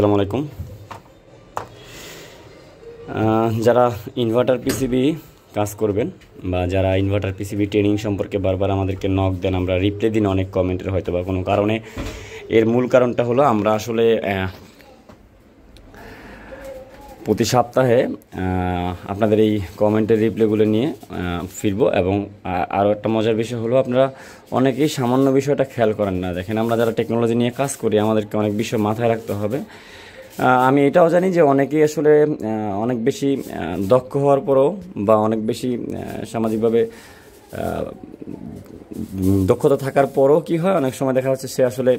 আসসালামু আলাইকুম। যারা ইনভার্টার পিসিবি কাজ করবেন বা যারা ইনভার্টার পিসিবি ট্রেনিং সম্পর্কে বারবার আমাদেরকে নক দেন, আমরা রিপ্লাই দিন অনেক কমেন্টের হয়তো বা কোনো কারণে। এর মূল কারণটা হলো আমরা আসলে প্রতি সপ্তাহে আপনাদের এই কমেন্টের রিপ্লাইগুলো নিয়ে ফিরবো। এবং আরও একটা মজার বিষয় হলো, আপনারা অনেকেই সামান্য বিষয়টা খেয়াল করেন না। দেখেন, আমরা যারা টেকনোলজি নিয়ে কাজ করি আমাদেরকে অনেক বিষয় মাথায় রাখতে হবে। আমি এটাও জানি যে অনেকেই আসলে অনেক বেশি দক্ষ হওয়ার পরেও বা অনেক বেশি সামাজিকভাবে দক্ষতা থাকার পরও কী হয়, অনেক সময় দেখা যাচ্ছে সে আসলে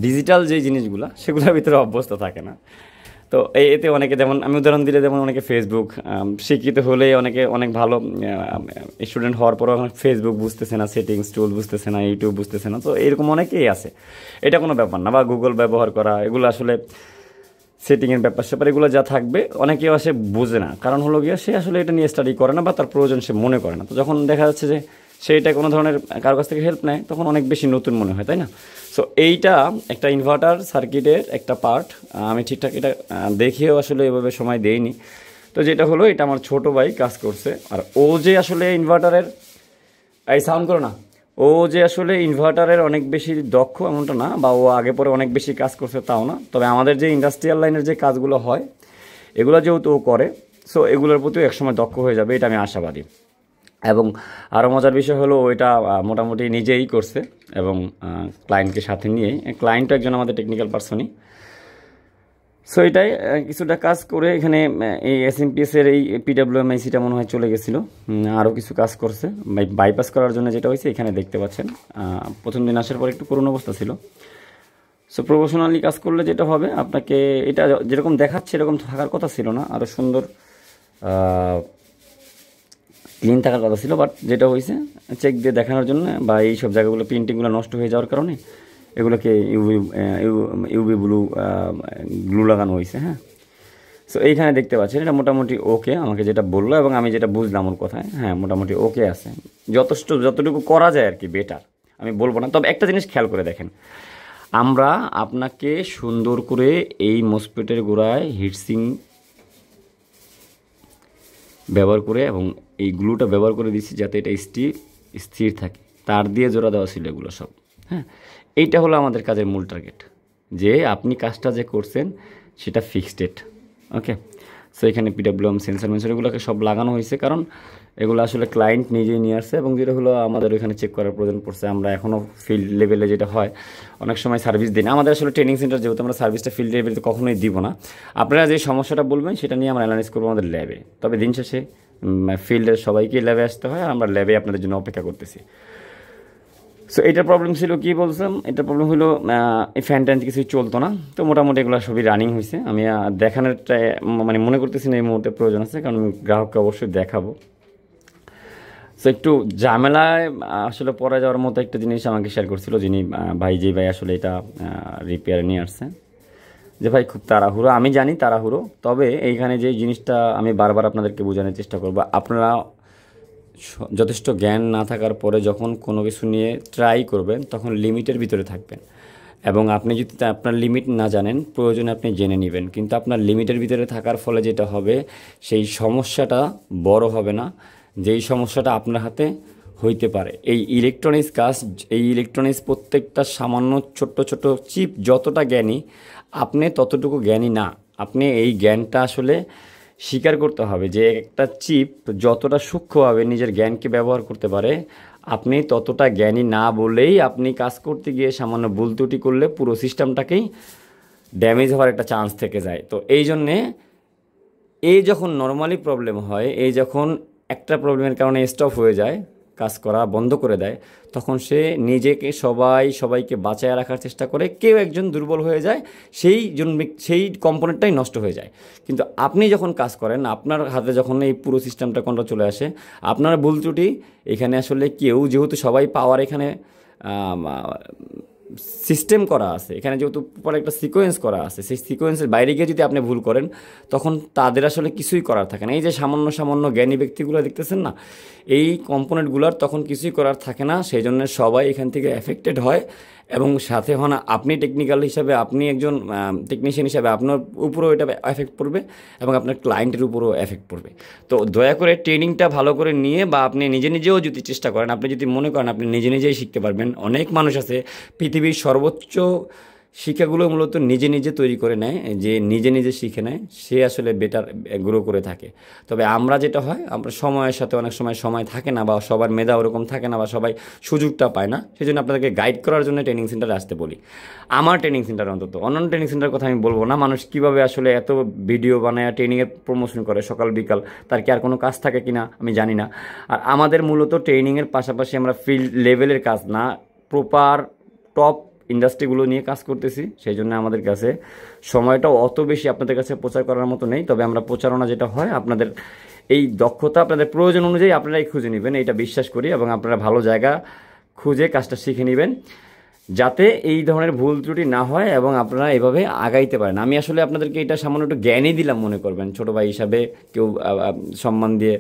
ডিজিটাল যেই জিনিসগুলো সেগুলোর ভিতরে অভ্যস্ত থাকে না। তো এতে অনেকে, যেমন আমি উদাহরণ দিলে, যেমন অনেকে ফেসবুক শিক্ষিত হলে অনেকে অনেক ভালো স্টুডেন্ট হওয়ার পরও ফেসবুক বুঝতেছে না, সেটিংস টুল বুঝতেছে না, ইউটিউব বুঝতেছে না। তো এরকম অনেকেই আছে, এটা কোনো ব্যাপার না। বা গুগল ব্যবহার করা, এগুলো আসলে সেটিংয়ের ব্যাপার স্যাপার এগুলো যা থাকবে অনেকেও আসে বোঝে না। কারণ হলো গিয়ে সে আসলে এটা নিয়ে স্টাডি করে না বা তার প্রয়োজন সে মনে করে না। তো যখন দেখা যাচ্ছে যে সেইটা কোনো ধরনের কারো কাছ থেকে হেল্প নেয়, তখন অনেক বেশি নতুন মনে হয়, তাই না? সো এইটা একটা ইনভার্টার সার্কিটের একটা পার্ট। আমি ঠিকঠাক এটা দেখেও আসলে এভাবে সময় দেইনি। তো যেটা হলো, এটা আমার ছোটো ভাই কাজ করছে। আর ও যে আসলে ইনভার্টারের সাউন্ড করো না, ও যে আসলে ইনভার্টারের অনেক বেশি দক্ষ এমনটা না, বা ও আগে পরে অনেক বেশি কাজ করছে তাও না। তবে আমাদের যে ইন্ডাস্ট্রিয়াল লাইনের যে কাজগুলো হয় এগুলো যেহেতু ও করে, সো এগুলোর প্রতিও একসময় দক্ষ হয়ে যাবে, এটা আমি আশাবাদী। এবং আরও মজার বিষয় হলো, ওইটা মোটামুটি নিজেই করছে এবং ক্লায়েন্টকে সাথে নিয়েই। ক্লায়েন্টও একজন আমাদের টেকনিক্যাল পার্সনই। সো এটাই কিছুটা কাজ করে এখানে এই এসএমপিএসের এই পিডাব্লিউএমআইসিটা মনে হয় চলে গেছিলো। আরও কিছু কাজ করছে বাইপাস করার জন্য। যেটা হয়েছে এখানে দেখতে পাচ্ছেন, প্রথম দিন আসার পর একটু পুরনো অবস্থা ছিল। সো প্রফেশনালি কাজ করলে যেটা হবে, আপনাকে এটা যেরকম দেখাচ্ছে এরকম থাকার কথা ছিল না, আরও সুন্দর ক্লিন থাকার কথা ছিল। বাট যেটা হয়েছে, চেক দিয়ে দেখানোর জন্য বা এই সব জায়গাগুলো প্রিন্টিংগুলো নষ্ট হয়ে যাওয়ার কারণে এগুলোকে ইউভি গ্লু লাগানো হয়েছে। হ্যাঁ, সো এইখানে দেখতে পাচ্ছেন এটা মোটামুটি ওকে, আমাকে যেটা বললো এবং আমি যেটা বুঝলাম ওর কথায়। হ্যাঁ, মোটামুটি ওকে আছে, যতটুকু করা যায় আর কি, বেটার আমি বলবো না। তবে একটা জিনিস খেয়াল করে দেখেন, আমরা আপনাকে সুন্দর করে এই মসফেটের গোড়ায় হিটসিং ব্যবহার করে এবং এই গ্লুটা ব্যবহার করে দিচ্ছি যাতে এটা স্থির থাকে। তার দিয়ে জোড়া দেওয়া ছিল এগুলো সব। হ্যাঁ, এইটা হলো আমাদের কাজের মূল টার্গেট, যে আপনি কাজটা যে করছেন সেটা ফিক্সড। ওকে, সো এখানে পিডাব্লিউএম সেন্সর এগুলোকে সব লাগানো হয়েছে, কারণ এগুলো আসলে ক্লায়েন্ট নিজেই নিয়ে আসছে। এবং যেটা হলো, আমাদের ওইখানে চেক করার প্রয়োজন পড়ছে। আমরা এখনও ফিল্ড লেভেলে যেটা হয়, অনেক সময় সার্ভিস দিই না। আমাদের আসলে ট্রেনিং সেন্টার যেহেতু, আমরা সার্ভিসটা ফিল্ড লেভেলে কখনোই দিব না। আপনারা যে সমস্যাটা বলবেন সেটা নিয়ে আমরা অ্যানালাইজ করবো আমাদের ল্যাবে। তবে দিন শেষে ফিল্ডের সবাইকে ল্যাবে আসতে হয়, আর আমরা ল্যাবে আপনাদের জন্য অপেক্ষা করতেছি। সো এটার প্রবলেম ছিল, কী বলছিলাম, এটার প্রবলেম হলো এই ফ্যান ট্যান কিছুই চলতো না। তো মোটামুটি এগুলো সবই রানিং হয়েছে। আমি দেখানোরটা মানে মনে করতেছি না এই মুহূর্তে প্রয়োজন আছে, কারণ আমি গ্রাহককে অবশ্যই দেখাবো। সো একটু ঝামেলায় আসলে পড়ে যাওয়ার মতো একটা জিনিস আমাকে শেয়ার করছিল যিনি যেই ভাই আসলে এটা রিপেয়ারে নিয়ে আসছে, যে ভাই খুব তাড়াহুড়ো। আমি জানি তাড়াহুড়ো, তবে এইখানে যে জিনিসটা আমি বারবার আপনাদেরকে বোঝানোর চেষ্টা করবো, আপনারা যথেষ্ট জ্ঞান না থাকার পরে যখন কোনো কিছু নিয়ে ট্রাই করবেন, তখন লিমিটের ভিতরে থাকবেন। এবং আপনি যদি আপনার লিমিট না জানেন, প্রয়োজনে আপনি জেনে নেবেন, কিন্তু আপনার লিমিটের ভিতরে থাকার ফলে যেটা হবে, সেই সমস্যাটা বড় হবে না, যেই সমস্যাটা আপনার হাতে হইতে পারে। এই ইলেকট্রনিক্স প্রত্যেকটা সামান্য ছোট্ট ছোট চিপ যতটা জ্ঞানী, আপনি ততটুকু জ্ঞানী না। আপনি এই জ্ঞানটা আসলে স্বীকার করতে হবে, যে একটা চিপ যতটা সূক্ষ্মভাবে নিজের জ্ঞানকে ব্যবহার করতে পারে, আপনি ততটা জ্ঞানী না বলেই আপনি কাজ করতে গিয়ে সামান্য ভুল ত্রুটি করলে পুরো সিস্টেমটাকেই ড্যামেজ হওয়ার একটা চান্স থেকে যায়। তো এই জন্যে যখন নর্মালি প্রবলেম হয়, যখন একটা প্রবলেমের কারণে স্টপ হয়ে যায়, কাজ করা বন্ধ করে দেয়, তখন সে নিজেকে সবাইকে বাঁচায় রাখার চেষ্টা করে। কেউ একজন দুর্বল হয়ে যায়, সেই কম্পোনেন্টটাই নষ্ট হয়ে যায়। কিন্তু আপনি যখন কাজ করেন, আপনার হাতে যখন এই পুরো সিস্টেমটা কন্ট্রোল চলে আসে, আপনার ভুল ত্রুটি এখানে আসলে যেহেতু সবাই পাওয়ার এখানে সিস্টেম করা আছে, এখানে যেহেতু পরে একটা সিকোয়েন্স করা আছে, সেই সিকোয়েন্সের বাইরে গিয়ে যদি আপনি ভুল করেন, তখন তাদের আসলে কিছুই করার থাকে না। এই যে সামান্য জ্ঞানী ব্যক্তিগুলো দেখতেছেন না, এই কম্পোনেন্টগুলোর তখন কিছুই করার থাকে না। সেই জন্য সবাই এখান থেকে এফেক্টেড হয় এবং সাথে হন আপনি টেকনিক্যাল হিসাবে, আপনি একজন টেকনিশিয়ান হিসাবে আপনার উপরেও এটা এফেক্ট পড়বে এবং আপনার ক্লায়েন্টের উপরেও এফেক্ট পড়বে। তো দয়া করে ট্রেনিংটা ভালো করে নিয়ে, বা আপনি নিজে নিজেও যদি চেষ্টা করেন, আপনি যদি মনে করেন আপনি নিজে নিজেই শিখতে পারবেন, অনেক মানুষ আছে পৃথিবীর সর্বোচ্চ শিক্ষাগুলো মূলত নিজে নিজে তৈরি করে নেয়, যে নিজে নিজে শিখে নেয়, সে আসলে বেটার গ্রো করে থাকে। তবে আমরা যেটা হয়, আমরা সময়ের সাথে অনেক সময় থাকে না, বা সবার মেধা ওরকম থাকে না, বা সবাই সুযোগটা পায় না, সেই জন্য আপনাদেরকে গাইড করার জন্য ট্রেনিং সেন্টারে আসতে বলি। আমার ট্রেনিং সেন্টার অন্তত, অন্যান্য ট্রেনিং সেন্টারের কথা আমি বলবো না। মানুষ কীভাবে আসলে এত ভিডিও বানায় ট্রেনিংয়ের প্রমোশন করে সকাল বিকাল, তার কি আর কোনো কাজ থাকে কি না আমি জানি না। আর আমাদের মূলত ট্রেনিংয়ের পাশাপাশি আমরা ফিল্ড লেভেলের কাজ না, প্রপার টপ ইন্ডাস্ট্রিগুলো নিয়ে কাজ করতেছি, সেই জন্য আমাদের কাছে সময়টাও অত বেশি আপনাদের কাছে প্রচার করার মতো নেই। তবে আমরা প্রচারণা যেটা হয়, আপনাদের এই দক্ষতা আপনাদের প্রয়োজন অনুযায়ী আপনারাই খুঁজে নেবেন, এটা বিশ্বাস করি, এবং আপনারা ভালো জায়গা খুঁজে কাজটা শিখে নেবেন, যাতে এই ধরনের ভুল ত্রুটি না হয় এবং আপনারা এভাবে আগাইতে পারেন। আমি আসলে আপনাদেরকে এটা সামান্য একটু জ্ঞানই দিলাম মনে করবেন, ছোটো ভাই হিসাবে, কেউ সম্মান দিয়ে,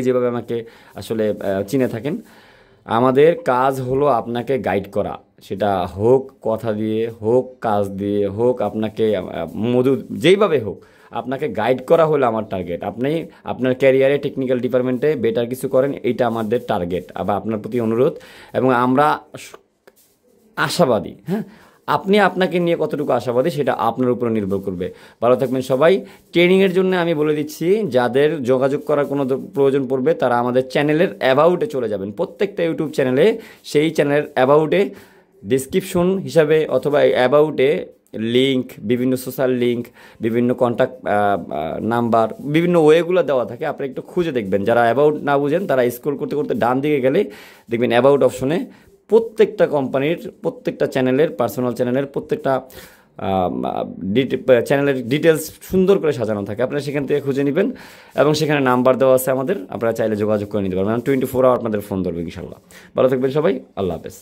যেভাবে আমাকে আসলে চিনে থাকেন। আমাদের কাজ হলো আপনাকে গাইড করা, সেটা হোক কথা দিয়ে, হোক কাজ দিয়ে, হোক আপনাকে যেইভাবে হোক, আপনাকে গাইড করা হলো আমার টার্গেট। আপনি আপনার ক্যারিয়ারে টেকনিক্যাল ডিপার্টমেন্টে বেটার কিছু করেন, এইটা আমাদের টার্গেট, আবার আপনার প্রতি অনুরোধ। এবং আমরা আশাবাদী, হ্যাঁ, আপনি আপনাকে নিয়ে কতটুকু আশাবাদী সেটা আপনার উপর নির্ভর করবে। ভালো থাকবেন সবাই। ট্রেনিংয়ের জন্য আমি বলে দিচ্ছি, যাদের যোগাযোগ করার কোনো প্রয়োজন পড়বে তারা আমাদের চ্যানেলের অ্যাবাউটে চলে যাবেন। প্রত্যেকটা ইউটিউব চ্যানেলে, সেই চ্যানেলের অ্যাবাউটে ডিসক্রিপশন হিসাবে অথবা অ্যাবাউটে লিঙ্ক, বিভিন্ন সোশ্যাল লিঙ্ক, বিভিন্ন কন্ট্যাক্ট নাম্বার, বিভিন্ন ওয়েগুলো দেওয়া থাকে। আপনি একটু খুঁজে দেখবেন। যারা অ্যাবাউট না বুঝেন তারা স্ক্রল করতে করতে ডান দিকে গেলে দেখবেন অ্যাবাউট অপশনে প্রত্যেকটা কোম্পানির, প্রত্যেকটা চ্যানেলের, পার্সোনাল চ্যানেলের প্রত্যেকটা চ্যানেলের ডিটেলস সুন্দর করে সাজানো থাকে। আপনারা সেখান থেকে খুঁজে নেবেন এবং সেখানে নাম্বার দেওয়া আছে আমাদের, আপনারা চাইলে যোগাযোগ করে নিতে পারবেন। 24 আওয়ার আপনাদের ফোন ধরবে ইনশাল্লাহ। ভালো থাকবেন সবাই, আল্লাহ হাফেজ।